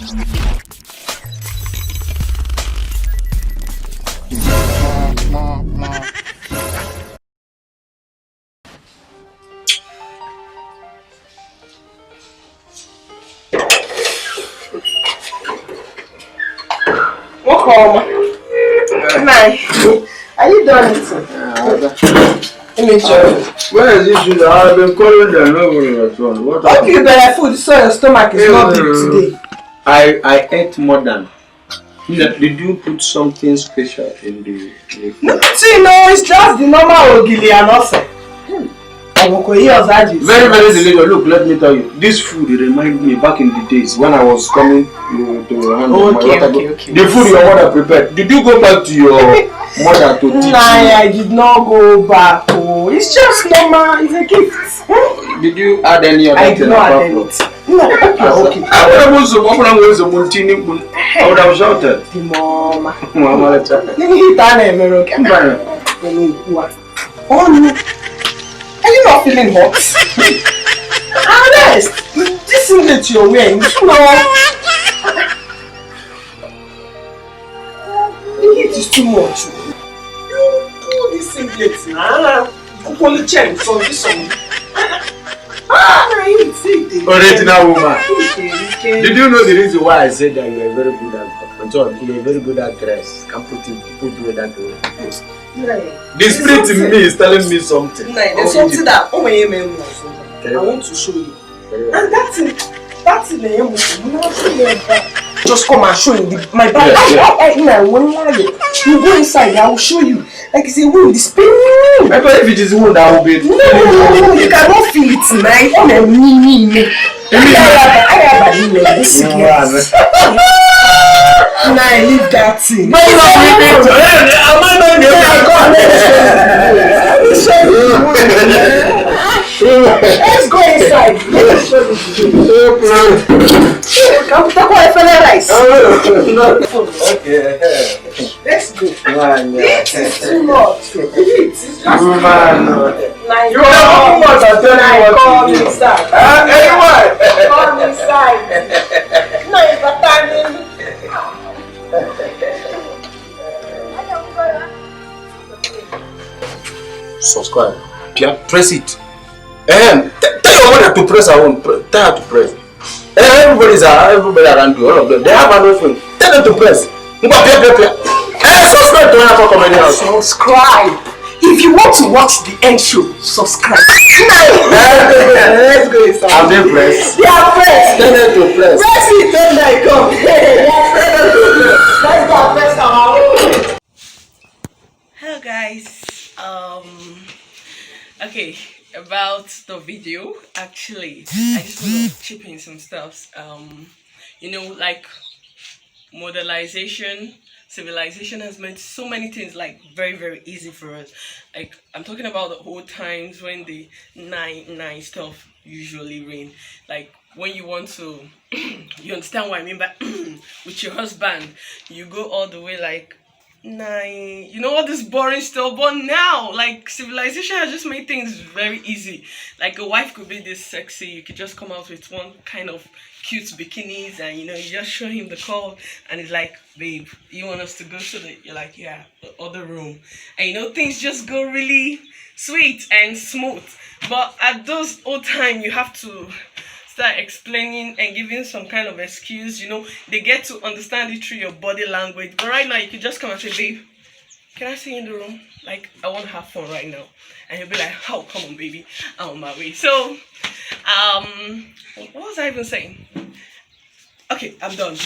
Welcome. Nice. Are you done eating? Where is this food? I've been calling them over the phone. What hope you better food so your stomach is not big today. I ate more than. Did you put something special in the food? Nothing, no, it's just the normal ogili and also. Very, very delicious. Look, let me tell you, this food reminds me back in the days when I was coming to handle my water. Okay. The food your mother prepared. Did you go back to your mother to teach you? I did not go back. Oh, it's just normal. It's a gift. Did you add any other thing? I did not add anything. No, okay. I would have shouted. The mama. Mama, let's let me hit that Oh no. Are you not feeling hot? Honest! This singlet you're wearing, you know. The heat is too much. You pull this singlet now. You pull the chain from this one. Original woman. Did you know the reason why I said that you are very good at you're very good at dress? Can put you that way. The spirit in me is telling me something. There's something that I want to show you. And that's it. That's the just come and show you my bag. You go inside, I will show you. Like it's a wound, it's pain. I thought if it is wound, I will be. No, you cannot feel it tonight. I leave that thing. Let's go inside. Let's show you. Come talk about rice. Okay. Let's go. This is too much. This is just you are come inside. Come inside. No, but subscribe. Yeah, press it. Tell your mother to press her own. Tell her to press. Everybody around you, all of them. They have an phone. Tell them to press. Subscribe to OnyeApa Comedy House. Subscribe. If you want to watch the end show, subscribe. Let's go inside. Have they pressed? They are pressed. Tell them to press. Press it, then I come. Let's go press our own. Hello guys. Okay, about the video. Actually, I just want to chip in some stuff. You know, like modernization, civilization has made so many things like very, very easy for us. Like I'm talking about the old times when the nine stuff usually reign. Like when you want to, you understand what I mean by with your husband, you go all the way like 9, you know, all this boring stuff. But now, like civilization has just made things very easy. Like a wife could be this sexy, you could just come out with one kind of cute bikinis, and you know, you just show him the call, and he's like, babe, you want us to go to the, you're like, yeah, the other room, and you know, things just go really sweet and smooth. But at those old time, you have to start explaining and giving some kind of excuse. You know, they get to understand it through your body language. But right now, you can just come and say, babe, can I see you in the room? Like, I want to have fun right now. And he'll be like, oh, come on, baby, I'm on my way. So, what was I even saying? Okay, I'm done. Bye.